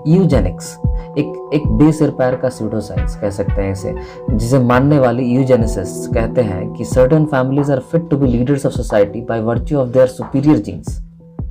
यूजेनिक्स एक बेसिर पैर का स्यूडो साइंस कह सकते हैं इसे, जिसे मानने वाले यूजेनिसिस्ट कहते हैं कि certain families are fit to be leaders of society by virtue of their superior genes.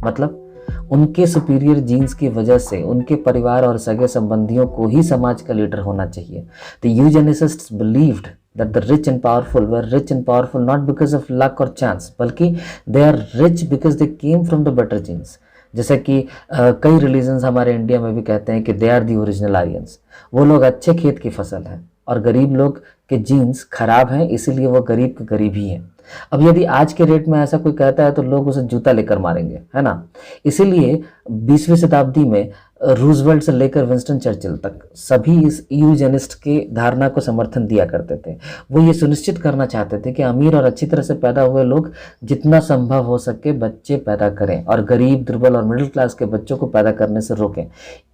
मतलब उनके सुपीरियर जीन्स की वजह से उनके परिवार और सगे संबंधियों को ही समाज का लीडर होना चाहिए। The eugenicists believed that the rich and powerful were rich and powerful not because of luck or chance, बल्कि they are rich because they came from the better genes। जैसे कि कई रिलीजन्स हमारे इंडिया में भी कहते हैं कि they are the original Aryans. वो लोग अच्छे खेत की फसल हैं और गरीब लोग के जीन्स खराब हैं, इसीलिए वो गरीब के गरीब ही हैं। अब यदि आज के रेट में ऐसा कोई कहता है तो लोग उसे जूता लेकर मारेंगे, है ना। इसीलिए 20वीं शताब्दी में रूजवेल्ट से लेकर विंस्टन चर्चिल तक सभी इस यूजेनिस्ट के धारणा को समर्थन दिया करते थे। वो ये सुनिश्चित करना चाहते थे कि अमीर और अच्छी तरह से पैदा हुए लोग जितना संभव हो सके बच्चे पैदा करें और गरीब, दुर्बल और मिडिल क्लास के बच्चों को पैदा करने से रोकें।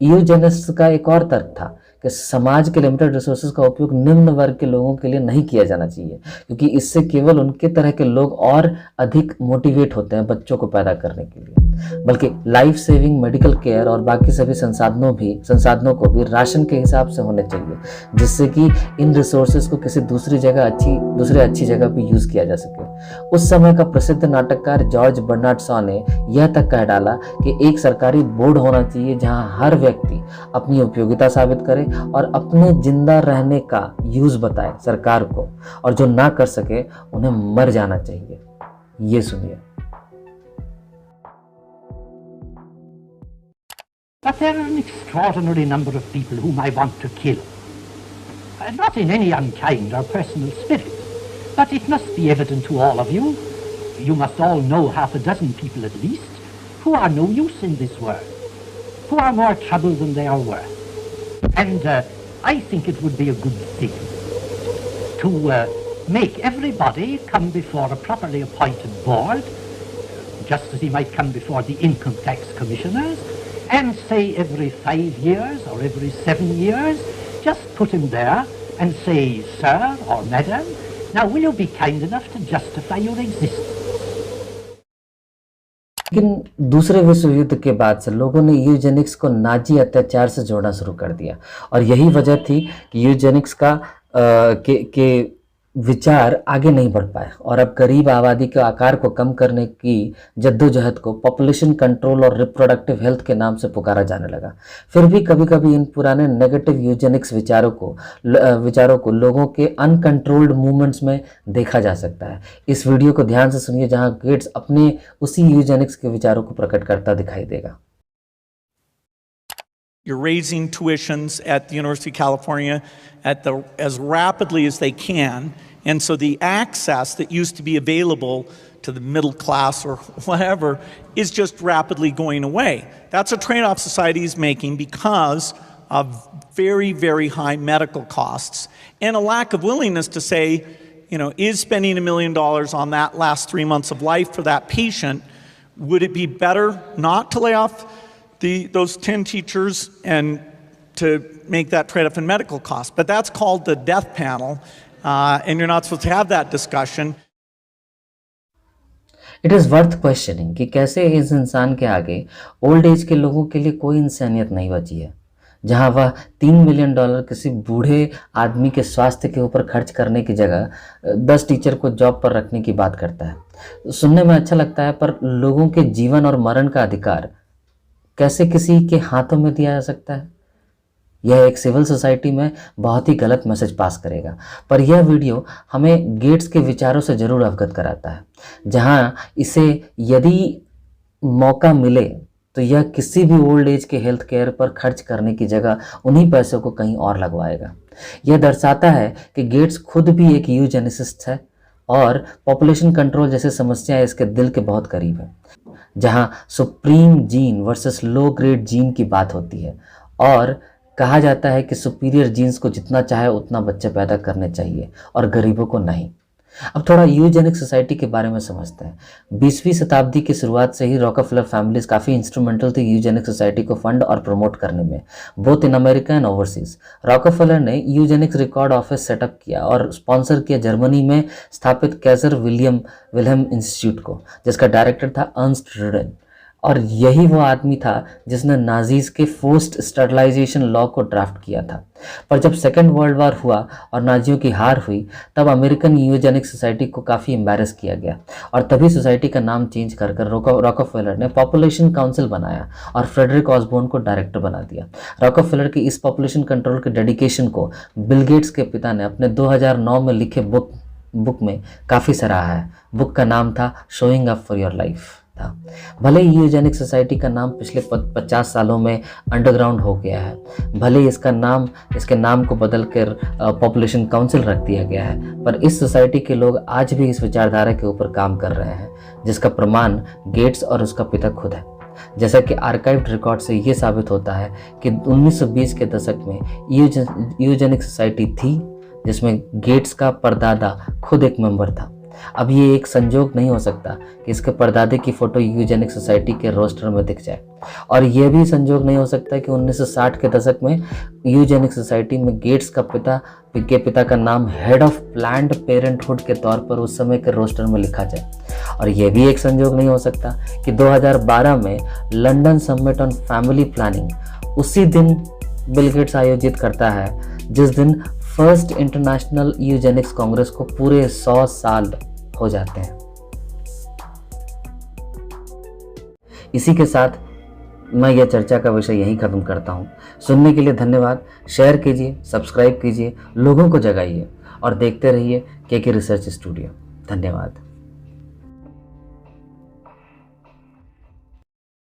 यूजेनिस्ट का एक और तर्क था कि समाज के लिमिटेड रिसोर्सेज का उपयोग निम्न वर्ग के लोगों के लिए नहीं किया जाना चाहिए, क्योंकि इससे केवल उनके तरह के लोग और अधिक मोटिवेट होते हैं बच्चों को पैदा करने के लिए, बल्कि लाइफ सेविंग मेडिकल केयर और बाकी सभी संसाधनों को भी राशन के हिसाब से होने चाहिए, जिससे कि इन रिसोर्सेज को किसी दूसरी अच्छी जगह पे यूज किया जा सके। उस समय का प्रसिद्ध नाटककार जॉर्ज बर्नार्ड शॉ ने यह तक कह डाला कि एक सरकारी बोर्ड होना चाहिए जहां हर व्यक्ति अपनी उपयोगिता साबित करे और अपने जिंदा रहने का यूज बताए सरकार को, और जो ना कर सके उन्हें मर जाना चाहिए। ये सुनिए। But there are an extraordinary number of people whom I want to kill. Not in any unkind or personal spirit, but it must be evident to all of you. You must all know half a dozen people at least who are no use in this world, who are more trouble than they are worth. And I think it would be a good thing to make everybody come before a properly appointed board, just as he might come before the income tax commissioners, and say every 5 years or every 7 years, just put him there and say, sir or madam, now will you be kind enough to justify your existence? लेकिन दूसरे विश्व युद्ध के बाद से लोगों ने यूजेनिक्स को नाजी अत्याचार से जोड़ना शुरू कर दिया, और यही वजह थी कि यूजेनिक्स के विचार आगे नहीं बढ़ पाए, और अब गरीब आबादी के आकार को कम करने की जद्दोजहद को पॉपुलेशन कंट्रोल और रिप्रोडक्टिव हेल्थ के नाम से पुकारा जाने लगा। फिर भी कभी कभी इन पुराने नेगेटिव यूजेनिक्स विचारों को लोगों के अनकंट्रोल्ड मूवमेंट्स में देखा जा सकता है। इस वीडियो को ध्यान से सुनिए, जहां गेट्स अपने उसी यूजेनिक्स के विचारों को प्रकट करता दिखाई देगा। You're raising tuitions at the University of California as rapidly as they can, and so the access that used to be available to the middle class or whatever is just rapidly going away. That's a trade-off society is making because of very, very high medical costs and a lack of willingness to say, is spending $1 million on that last 3 months of life for that patient, would it be better not to lay off those 10 teachers and to make that trade-off in medical costs? But that's called the death panel, and you're not supposed to have that discussion. It is worth questioning कि कैसे इस इंसान के आगे old age के लोगों के लिए कोई इंसानियत नहीं बची है, जहां वह $3 मिलियन किसी बूढ़े आदमी के स्वास्थ्य के ऊपर खर्च करने की जगह 10 टीचर को जॉब पर रखने की बात करता है। सुनने में अच्छा लगता है, पर लोगों के जीवन और मरण का अधिकार कैसे किसी के हाथों में दिया जा सकता है? यह एक सिविल सोसाइटी में बहुत ही गलत मैसेज पास करेगा। पर यह वीडियो हमें गेट्स के विचारों से जरूर अवगत कराता है, जहां इसे यदि मौका मिले तो यह किसी भी ओल्ड एज के हेल्थ केयर पर खर्च करने की जगह उन्हीं पैसों को कहीं और लगवाएगा। यह दर्शाता है कि गेट्स खुद भी एक यूजेनिसिस्ट है और पॉपुलेशन कंट्रोल जैसी समस्याएं इसके दिल के बहुत करीब है, जहां supreme gene versus low grade gene की बात होती है और कहा जाता है कि सुपीरियर जीन्स को जितना चाहे उतना बच्चे पैदा करने चाहिए और गरीबों को नहीं। अब थोड़ा यूजेनिक सोसाइटी के बारे में समझते हैं। 20वीं शताब्दी की शुरुआत से ही रॉकफेलर फैमिलीज काफ़ी इंस्ट्रूमेंटल थी यूजेनिक सोसाइटी को फंड और प्रमोट करने में, both in America and overseas. Rockefeller ने यूजेनिक्स रिकॉर्ड ऑफिस सेटअप किया और स्पॉन्सर किया जर्मनी में स्थापित कैसर विलियम इंस्टीट्यूट को, जिसका डायरेक्टर था अर्न्स्ट रिडन। और यही वो आदमी था जिसने नाजीज के फोर्स्ड स्टरलाइजेशन लॉ को ड्राफ्ट किया था। पर जब सेकेंड वर्ल्ड वॉर हुआ और नाजियों की हार हुई, तब अमेरिकन यूजेनिक सोसाइटी को काफ़ी एम्बेरस किया गया और तभी सोसाइटी का नाम चेंज कर रॉकफेलर ने पॉपुलेशन काउंसिल बनाया और फ्रेडरिक ऑसबोर्न को डायरेक्टर बना दिया। रॉकफेलर की इस पॉपुलेशन कंट्रोल के डेडिकेशन को बिल गेट्स के पिता ने अपने 2009 में लिखे बुक में काफ़ी सराहा है। बुक का नाम था showing up for your life था। भले ही यूजेनिक सोसाइटी का नाम पिछले 50 सालों में अंडरग्राउंड हो गया है, भले ही इसके नाम को बदल कर पॉपुलेशन काउंसिल रख दिया गया है, पर इस सोसाइटी के लोग आज भी इस विचारधारा के ऊपर काम कर रहे हैं, जिसका प्रमाण गेट्स और उसका पिता खुद है। जैसा कि आर्काइव्ड रिकॉर्ड से ये साबित होता है कि 1920 के दशक में यूजेनिक सोसाइटी थी जिसमें गेट्स का परदादा खुद एक मेंबर था। अब ये एक संजोग नहीं हो सकता कि इसके परदादे की फोटो यूजेनिक सोसाइटी के रोस्टर में दिख जाए, और यह भी संजोग नहीं हो सकता कि 1960 के दशक में यूजेनिक सोसाइटी में गेट्स का पिता का नाम हेड ऑफ प्लान्ड पेरेंटहुड के तौर पर उस समय के रोस्टर में लिखा जाए। और यह भी एक संजोग नहीं हो सकता कि 2012 में London summit on family planning उसी दिन बिल गेट्स आयोजित करता है जिस दिन फर्स्ट इंटरनेशनल यूजेनिक्स कांग्रेस को पूरे 100 साल हो जाते हैं। इसी के साथ मैं यह चर्चा का विषय यहीं खत्म करता हूं। सुनने के लिए धन्यवाद। शेयर कीजिए, सब्सक्राइब कीजिए, लोगों को जगाइए और देखते रहिए केके रिसर्च स्टूडियो। धन्यवाद।